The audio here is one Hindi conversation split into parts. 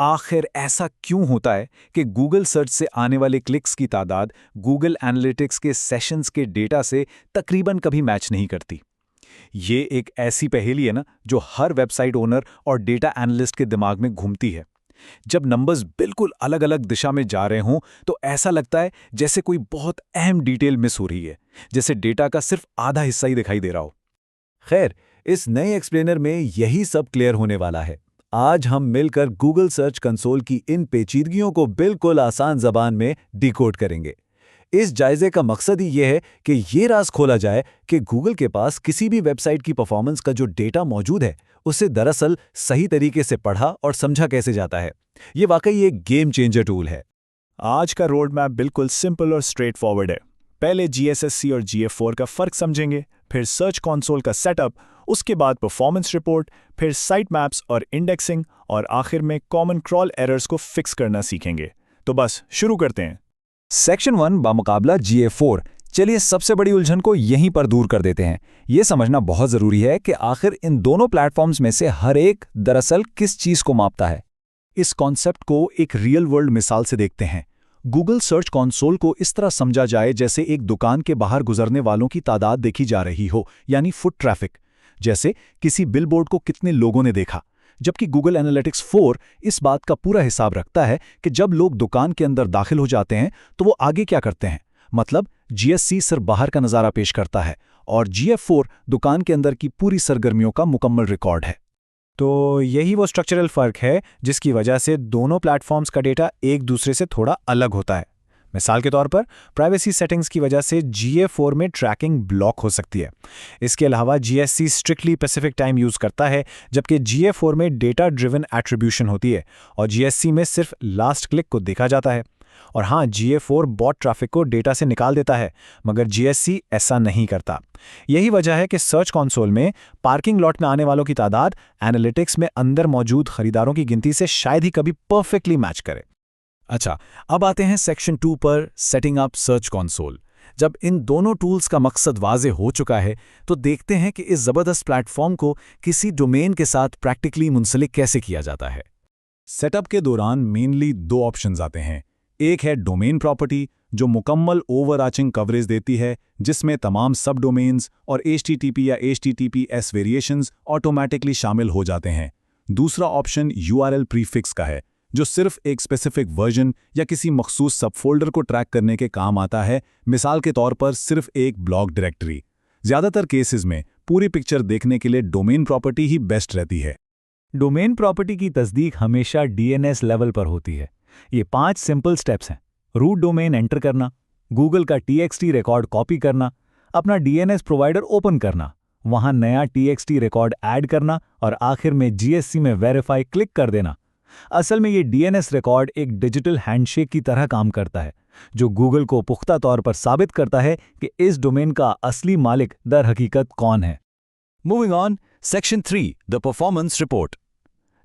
आखिर ऐसा क्यों होता है कि गूगल सर्च से आने वाले क्लिक्स की तादाद गूगल एनालिटिक्स के सेशंस के डेटा से तकरीबन कभी मैच नहीं करती? ये एक ऐसी पहेली है ना जो हर वेबसाइट ओनर और डेटा एनालिस्ट के दिमाग में घूमती है। जब नंबर्स बिल्कुल अलग-अलग दिशा में जा रहे हों तो ऐसा लगता है जैसे कोई बहुत अहम डिटेल मिस हो रही है, जैसे डेटा का सिर्फ आधा हिस्सा ही दिखाई दे रहा हो। खैर, इस नए एक्सप्लेनर में यही सब क्लियर होने वाला है। आज हम मिलकर गूगल सर्च कंसोल की इन पेचीदगियों को बिल्कुल आसान ज़बान में डिकोड करेंगे। इस जायजे का मकसद ही ये है कि ये राज खोला जाए कि गूगल के पास किसी भी वेबसाइट की परफॉर्मेंस का जो डेटा मौजूद है, उसे दरअसल सही तरीके से पढ़ा और समझा कैसे जाता है। ये वाकई एक गेम चेंजर टूल है। आज का रोड मैप बिल्कुल सिंपल और स्ट्रेट फॉरवर्ड है। पहले GSSC और GF4 का फ़र्क समझेंगे, फिर सर्च कंसोल का सेटअप, उसके बाद परफॉर्मेंस रिपोर्ट, फिर साइट मैप्स और इंडेक्सिंग, और आखिर में कॉमन क्रॉल एरर्स को फिक्स करना सीखेंगे। तो बस शुरू करते हैं। Section 1 बामुकाबला GA4। चलिए सबसे बड़ी उलझन को यहीं पर दूर कर देते हैं। ये समझना बहुत ज़रूरी है कि आखिर इन दोनों प्लेटफॉर्म्स में से हर एक दरअसल किस चीज़ को मापता है। इस कॉन्सेप्ट को एक रियल वर्ल्ड मिसाल से देखते हैं। गूगल सर्च कंसोल को इस तरह समझा जाए जैसे एक दुकान के बाहर गुजरने वालों की तादाद देखी जा रही हो, यानी फुट ट्रैफिक। जैसे किसी बिलबोर्ड को कितने लोगों ने देखा। जबकि गूगल एनालिटिक्स 4 इस बात का पूरा हिसाब रखता है कि जब लोग दुकान के अंदर दाखिल हो जाते हैं तो वो आगे क्या करते हैं। मतलब GSC सिर्फ बाहर का नज़ारा पेश करता है और GF4 दुकान के अंदर की पूरी सरगर्मियों का मुकम्मल रिकॉर्ड है। तो यही वो स्ट्रक्चरल फ़र्क है जिसकी वजह से दोनों प्लेटफॉर्म्स का डेटा एक दूसरे से थोड़ा अलग होता है। मिसाल के तौर पर प्राइवेसी सेटिंग्स की वजह से GA4 में ट्रैकिंग ब्लॉक हो सकती है। इसके अलावा GSC strictly Pacific time use करता है, जबकि GA4 में डेटा ड्रिवन एट्रीब्यूशन होती है और GSC में सिर्फ लास्ट क्लिक को देखा जाता है। और हाँ, GA4 बॉट ट्रैफिक को डेटा से निकाल देता है, मगर GSC ऐसा नहीं करता। यही वजह है कि सर्च कंसोल में पार्किंग लॉट में आने वालों की तादाद एनालिटिक्स में अंदर मौजूद खरीदारों की गिनती से शायद ही कभी परफेक्टली मैच करे। अच्छा, अब आते हैं सेक्शन 2 पर, सेटिंग अप सर्च कंसोल। जब इन दोनों टूल्स का मकसद वाजे हो चुका है तो देखते हैं कि इस ज़बरदस्त प्लेटफॉर्म को किसी डोमेन के साथ प्रैक्टिकली मुंसलिक कैसे किया जाता है। सेटअप के दौरान मेनली 2 ऑप्शंस आते हैं। एक है डोमेन प्रॉपर्टी, जो मुकम्मल ओवरआर्चिंग कवरेज देती है, जिसमें तमाम सब डोमेन्स और HTTP या HTTPS वेरिएशंस ऑटोमैटिकली शामिल हो जाते हैं। दूसरा ऑप्शन URL प्रीफिक्स का है, जो सिर्फ एक स्पेसिफिक वर्जन या किसी मखसूस सबफोल्डर को ट्रैक करने के काम आता है, मिसाल के तौर पर सिर्फ एक ब्लॉक डायरेक्टरी। ज़्यादातर केसेस में पूरी पिक्चर देखने के लिए डोमेन प्रॉपर्टी ही बेस्ट रहती है। डोमेन प्रॉपर्टी की तस्दीक हमेशा DNS लेवल पर होती है। ये 5 सिंपल स्टेप्स हैं। रूट डोमेन एंटर करना, गूगल का TXT रिकॉर्ड कॉपी करना, अपना DNS प्रोवाइडर ओपन करना, वहां नया TXT रिकॉर्ड ऐड करना और आखिर में GSC में वेरीफाई क्लिक कर देना। असल में ये DNS रिकॉर्ड एक डिजिटल हैंडशेक की तरह काम करता है, जो गूगल को पुख्ता तौर पर साबित करता है कि इस डोमेन का असली मालिक दर हकीकत कौन है। Moving on, section 3 the performance report.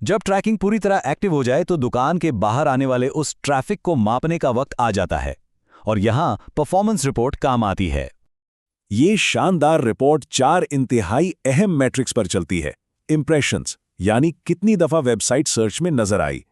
जब ट्रैकिंग पूरी तरह एक्टिव हो जाए तो दुकान के बाहर आने वाले उस ट्रैफिक को मापने का वक्त आ जाता है और यहां परफॉर्मेंस रिपोर्ट काम आती है। ये शानदार रिपोर्ट 4 इंतहाई अहम मैट्रिक्स पर चलती है। इंप्रेशंस, यानी कितनी दफा वेबसाइट सर्च में नजर आई।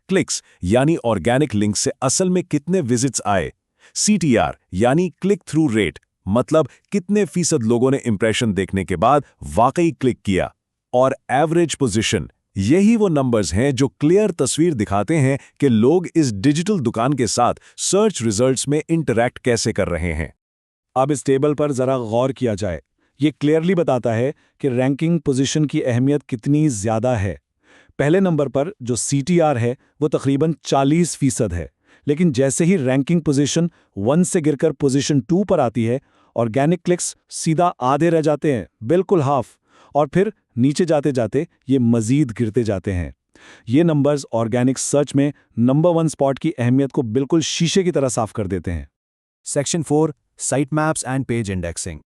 क्लिक्स, यानी ऑर्गेनिक लिंक से असल में कितने विजिट्स आए। CTR, यानी क्लिक थ्रू रेट, मतलब कितने फीसद लोगों ने इंप्रेशन देखने के बाद वाकई क्लिक किया। और एवरेज पोजीशन, यही वो नंबर्स हैं जो क्लियर तस्वीर दिखाते हैं कि लोग इस डिजिटल दुकान के साथ सर्च रिजल्ट्स में इंटरैक्ट कैसे कर रहे हैं। अब इस टेबल पर जरा गौर किया जाए। ये क्लियरली बताता है कि रैंकिंग पोजीशन की अहमियत कितनी ज़्यादा है। पहले नंबर पर जो CTR है वो तकरीबन 40% है, लेकिन जैसे ही रैंकिंग पोजीशन 1 से गिरकर पोजीशन 2 पर आती है, ऑर्गेनिक क्लिक्स सीधा आधे रह जाते हैं, बिल्कुल हाफ, और फिर नीचे जाते जाते ये मजीद गिरते जाते हैं। ये नंबर्स ऑर्गेनिक सर्च में नंबर 1 स्पॉट की अहमियत को बिल्कुल शीशे की तरह साफ कर देते हैं। Section 4 site maps and page indexing.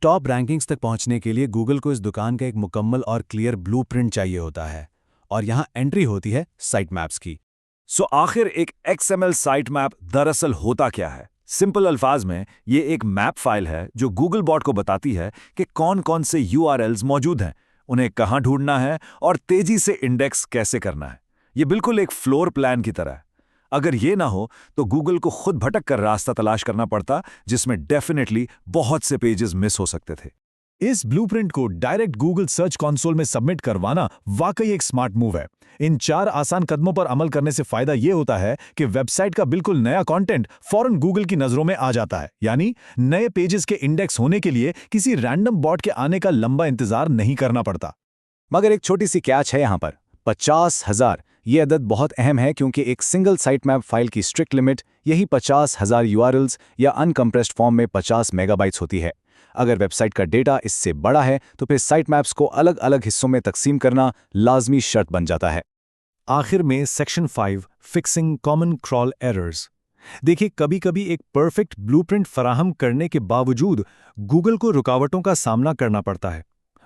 Top rankings तक पहुंचने के लिए गूगल को इस दुकान का एक मुकम्मल और क्लियर ब्लूप्रिंट चाहिए होता है, और यहां एंट्री होती है साइट मैप्स की। सो आखिर एक XML साइट मैप दरअसल होता क्या है? सिंपल अल्फाज में ये एक मैप फाइल है जो गूगल बॉट को बताती है कि कौन कौन से URLs मौजूद हैं, उन्हें कहां ढूंढना है और तेजी से इंडेक्स कैसे करना है। ये बिल्कुल एक फ्लोर प्लान की तरह है। अगर ये ना हो तो गूगल को खुद भटक कर रास्ता तलाश करना पड़ता, जिसमें डेफिनेटली बहुत से पेजेस मिस हो सकते थे। इस ब्लूप्रिंट को डायरेक्ट गूगल सर्च कंसोल में सबमिट करवाना वाकई एक स्मार्ट मूव है। इन 4 आसान कदमों पर अमल करने से फायदा ये होता है कि वेबसाइट का बिल्कुल नया कंटेंट फौरन गूगल की नजरों में आ जाता है, यानी नए पेजेस के इंडेक्स होने के लिए किसी रैंडम बॉट के आने का लंबा इंतजार नहीं करना पड़ता। मगर एक छोटी सी कैच है यहाँ पर, 50,000। ये अदद बहुत अहम है क्योंकि एक सिंगल साइटमैप फाइल की स्ट्रिक्ट लिमिट यही 50,000 URLs या अनकम्प्रेस्ड फॉर्म में 50 मेगाबाइट्स होती है। अगर वेबसाइट का डेटा इससे बड़ा है तो फिर साइटमैप्स को अलग अलग हिस्सों में तकसीम करना लाजमी शर्त बन जाता है। आखिर में section 5, fixing common crawl errors. देखिए, कभी कभी एक परफेक्ट ब्लूप्रिंट फराहम करने के बावजूद गूगल को रुकावटों का सामना करना पड़ता है।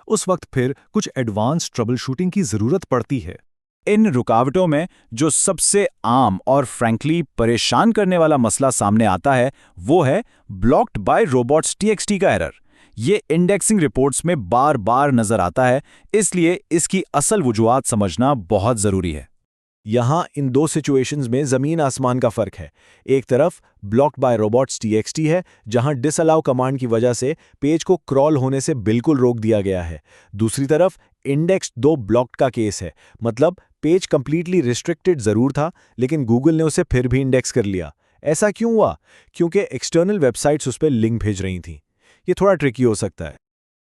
उस वक्त फिर कुछ एडवांस ट्रबल शूटिंग की जरूरत पड़ती है। इन रुकावटों में जो सबसे आम और फ्रैंकली परेशान करने वाला मसला सामने आता है वो है ब्लॉक्ड बाय robots.txt का एरर। ये इंडेक्सिंग रिपोर्ट्स में बार बार नजर आता है, इसलिए इसकी असल वजूहात समझना बहुत जरूरी है। यहाँ इन 2 सिचुएशंस में जमीन आसमान का फर्क है। एक तरफ ब्लॉक्ड बाय robots.txt है, जहां डिसअलाउ कमांड की वजह से पेज को क्रॉल होने से बिल्कुल रोक दिया गया है। दूसरी तरफ इंडेक्स 2 ब्लॉक्ड का केस है, मतलब पेज कंप्लीटली रिस्ट्रिक्टेड जरूर था, लेकिन गूगल ने उसे फिर भी इंडेक्स कर लिया। ऐसा क्यों हुआ? क्योंकि एक्सटर्नल वेबसाइट्स उस पर लिंक भेज रही थीं। ये थोड़ा ट्रिकी हो सकता है।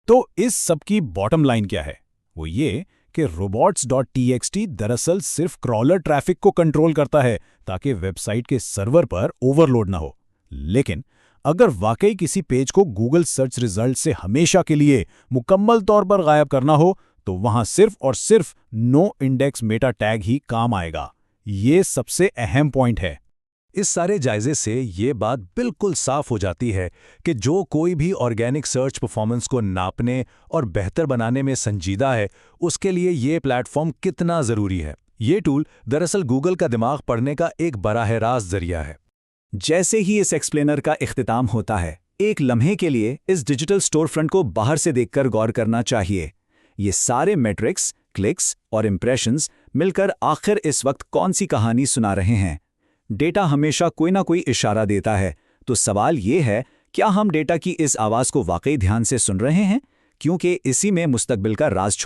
तो इस सब की बॉटम लाइन क्या है? वो ये कि robots.txt दरअसल सिर्फ क्रॉलर ट्रैफिक को कंट्रोल करता है ताकि वेबसाइट के सर्वर पर ओवरलोड ना हो। लेकिन अगर वाकई किसी पेज को गूगल सर्च रिजल्ट से हमेशा के लिए मुकम्मल तौर पर गायब करना हो तो वहां सिर्फ और सिर्फ नो इंडेक्स मेटा टैग ही काम आएगा। ये सबसे अहम पॉइंट है। इस सारे जायजे से ये बात बिल्कुल साफ हो जाती है कि जो कोई भी ऑर्गेनिक सर्च परफॉर्मेंस को नापने और बेहतर बनाने में संजीदा है, उसके लिए ये प्लेटफॉर्म कितना ज़रूरी है। ये टूल दरअसल गूगल का दिमाग पढ़ने का एक बराह रास्त जरिया है। जैसे ही इस एक्सप्लेनर का इख्तिताम होता है, एक लम्हे के लिए इस डिजिटल स्टोरफ्रंट को बाहर से देखकर गौर करना चाहिए। ये सारे मैट्रिक्स, क्लिक्स और इंप्रेशंस मिलकर आखिर इस वक्त कौन सी कहानी सुना रहे हैं? डेटा हमेशा कोई ना कोई इशारा देता है, तो सवाल ये है, क्या हम डेटा की इस आवाज़ को वाकई ध्यान से सुन रहे हैं? क्योंकि इसी में मुस्तकबिल का राज छुपा